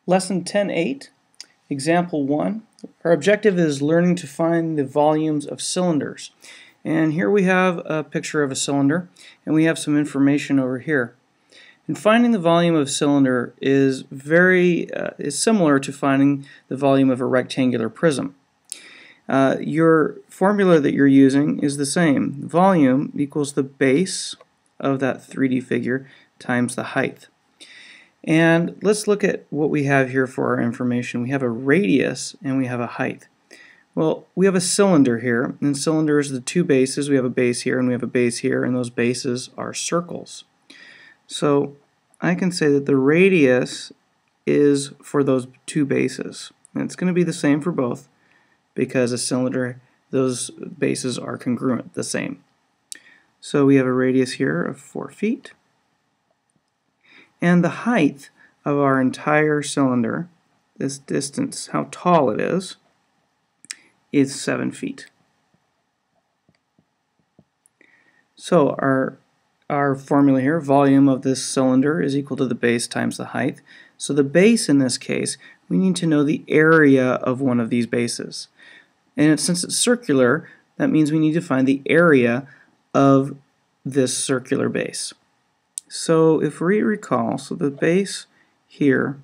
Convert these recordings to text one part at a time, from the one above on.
Lesson 10-8, Example 1. Our objective is learning to find the volumes of cylinders. And here we have a picture of a cylinder, and we have some information over here. And finding the volume of a cylinder is similar to finding the volume of a rectangular prism. Your formula that you're using is the same. Volume equals the base of that 3D figure times the height. And let's look at what we have here for our information. We have a radius and we have a height. Well, we have a cylinder here, and cylinders, the two bases, we have a base here and we have a base here, and those bases are circles. So I can say that the radius is for those two bases. And it's going to be the same for both because a cylinder, those bases are congruent, the same. So we have a radius here of 4 feet. And the height of our entire cylinder, this distance, how tall it is 7 feet. So our formula here, volume of this cylinder is equal to the base times the height. So the base in this case, we need to know the area of one of these bases. And since it's circular, that means we need to find the area of this circular base. So if we recall, so the base here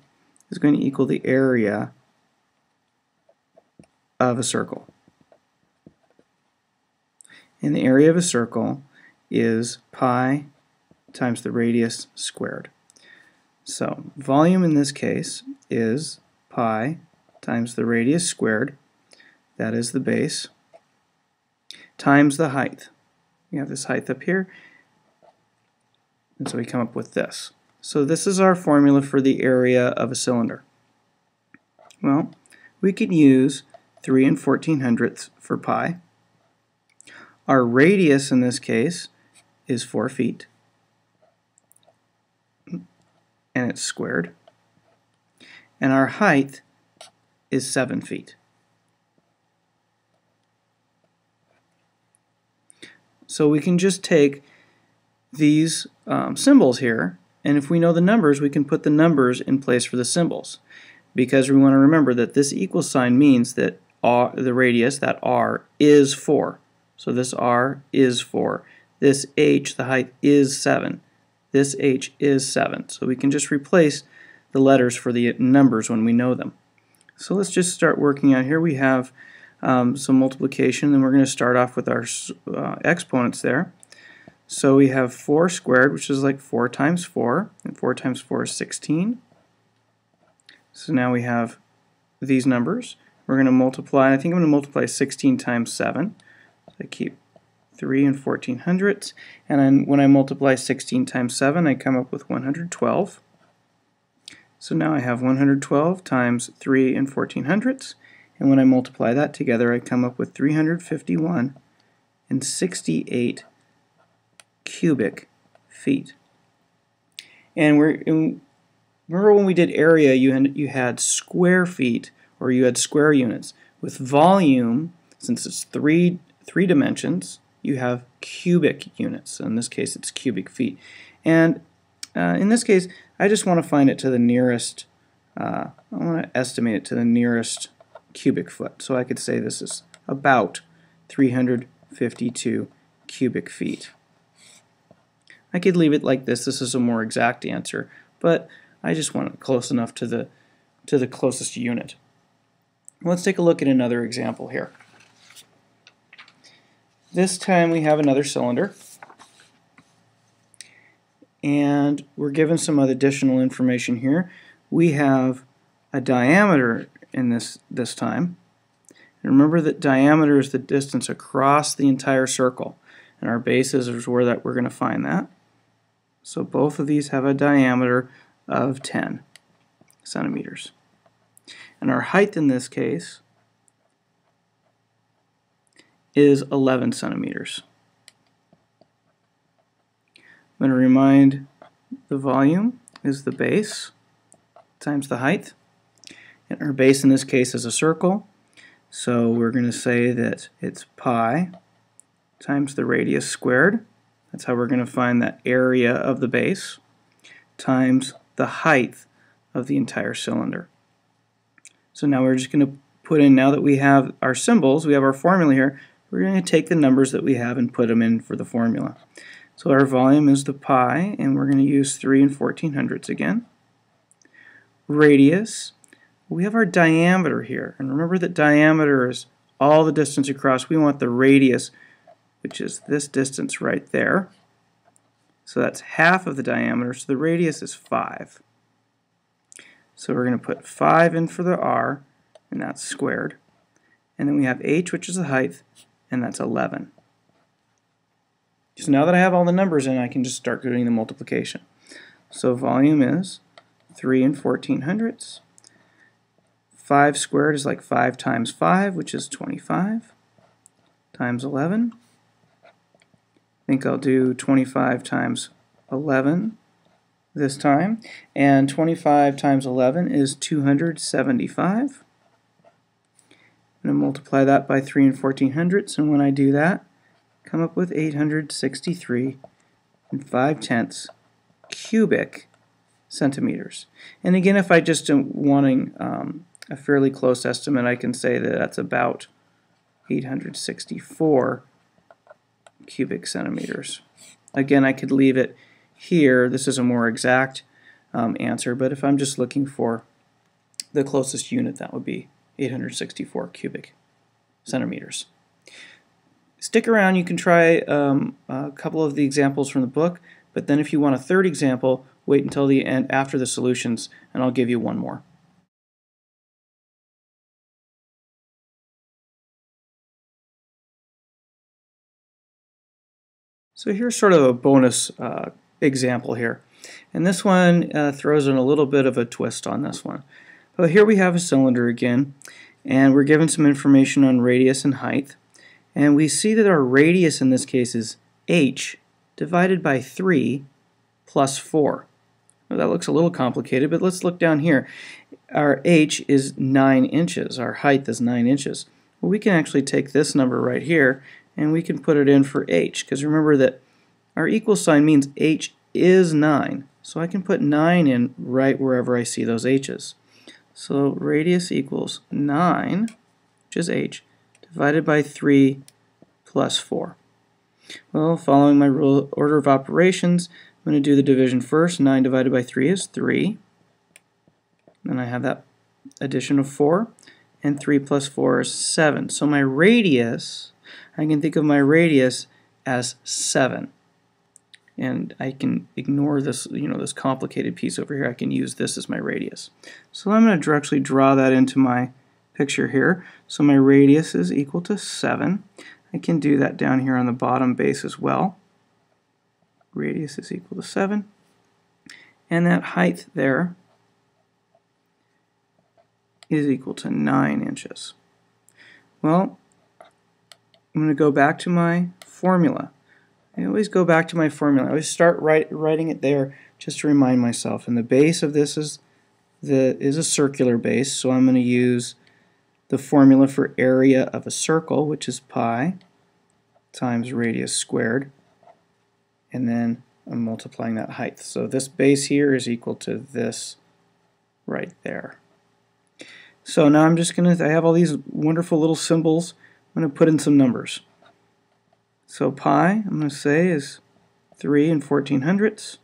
is going to equal the area of a circle. And the area of a circle is pi times the radius squared. So volume in this case is pi times the radius squared, that is the base, times the height. We have this height up here, and so we come up with this. So this is our formula for the area of a cylinder. Well, we could use 3 1400ths for pi. Our radius in this case is 4 feet, and it's squared. And our height is 7 feet. So we can just take these symbols here, and if we know the numbers, we can put the numbers in place for the symbols, because we want to remember that this equal sign means that the radius, that r, is 4. So this r is 4. This h, the height, is 7. This h is 7. So we can just replace the letters for the numbers when we know them. So let's just start working out here. We have some multiplication, and we're going to start off with our exponents there. So we have 4 squared, which is like 4 times 4, and 4 times 4 is 16. So now we have these numbers. We're going to multiply, I think I'm going to multiply 16 times 7. So I keep 3 and 1400ths, and then when I multiply 16 times 7, I come up with 112. So now I have 112 times 3 and 1400ths, and when I multiply that together, I come up with 351 and 68 cubic feet. And remember when we did area, you had square feet, or you had square units. With volume, since it's three dimensions, you have cubic units. In this case, it's cubic feet. And in this case, I just want to find it to the nearest, I want to estimate it to the nearest cubic foot. So I could say this is about 352 cubic feet. I could leave it like this. This is a more exact answer, but I just want it close enough to the closest unit. Let's take a look at another example here. This time we have another cylinder, and we're given some additional information here. We have a diameter in this time. And remember that diameter is the distance across the entire circle, and our bases is where we're going to find that. So both of these have a diameter of 10 centimeters. And our height in this case is 11 centimeters. I'm going to remind the volume is the base times the height. And our base in this case is a circle, so we're going to say that it's pi times the radius squared. That's how we're going to find that area of the base, times the height of the entire cylinder. So now we're just going to put in, now that we have our symbols, we have our formula here, we're going to take the numbers that we have and put them in for the formula. So our volume is the pi, and we're going to use 3 and 1400ths again. Radius, we have our diameter here, and remember that diameter is all the distance across. We want the radius, which is this distance right there. So that's half of the diameter, so the radius is 5. So we're going to put 5 in for the r, and that's squared. And then we have h, which is the height, and that's 11. So now that I have all the numbers in, I can just start doing the multiplication. So volume is 3 and 1400ths. 5 squared is like 5 times 5, which is 25, times 11. I think I'll do 25 times 11 this time. And 25 times 11 is 275. I'm going to multiply that by 3 and 1400ths, and when I do that, come up with 863 and 5/10 cubic centimeters. And again, if I just am wanting a fairly close estimate, I can say that that's about 864 cubic centimeters. Again, I could leave it here. This is a more exact answer, but if I'm just looking for the closest unit, that would be 864 cubic centimeters. Stick around, you can try a couple of the examples from the book, but then if you want a third example, wait until the end after the solutions, and I'll give you one more. So here's sort of a bonus example here. And this one throws in a little bit of a twist on this one. But here we have a cylinder again, and we're given some information on radius and height. And we see that our radius in this case is h divided by 3 plus 4. Well, that looks a little complicated, but let's look down here. Our h is 9 inches. Our height is 9 inches. Well, we can actually take this number right here and we can put it in for h, because remember that our equal sign means h is 9. So I can put 9 in right wherever I see those h's. So radius equals 9, which is h, divided by 3 plus 4. Well, following my rule order of operations, I'm going to do the division first. 9 divided by 3 is 3. Then I have that addition of 4, and 3 plus 4 is 7. So my radius, I can think of my radius as 7. And I can ignore this, this complicated piece over here. I can use this as my radius. So I'm going to actually draw that into my picture here. So my radius is equal to 7. I can do that down here on the bottom base as well. Radius is equal to 7. And that height there is equal to 9 inches. Well, I'm going to go back to my formula. I always go back to my formula. I always start writing it there just to remind myself. And the base of this is a circular base, so I'm going to use the formula for area of a circle, which is pi times radius squared, and then I'm multiplying that height. So this base here is equal to this right there. So now I'm just going to, I have all these wonderful little symbols. I'm going to put in some numbers. So pi, I'm going to say, is 3 and 1400ths.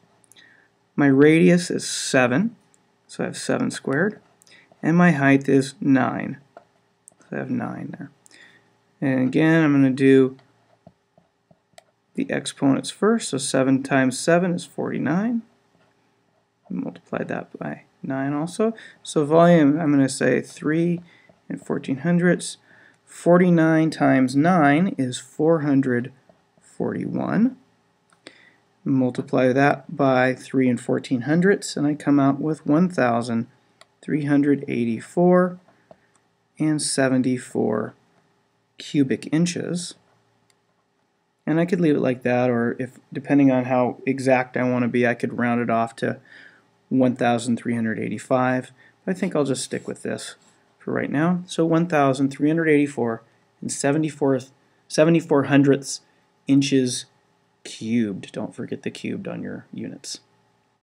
My radius is 7, so I have 7 squared. And my height is 9. So I have 9 there. And again, I'm going to do the exponents first. So 7 times 7 is 49. Multiply that by 9 also. So volume, I'm going to say 3 and 1400ths. 49 times 9 is 441. Multiply that by 3 and 1400ths, and I come out with 1,384 and 74 cubic inches. And I could leave it like that, or if depending on how exact I want to be, I could round it off to 1,385. But I think I'll just stick with this for right now. So 1,384 and 74 hundredths inches cubed. Don't forget the cubed on your units.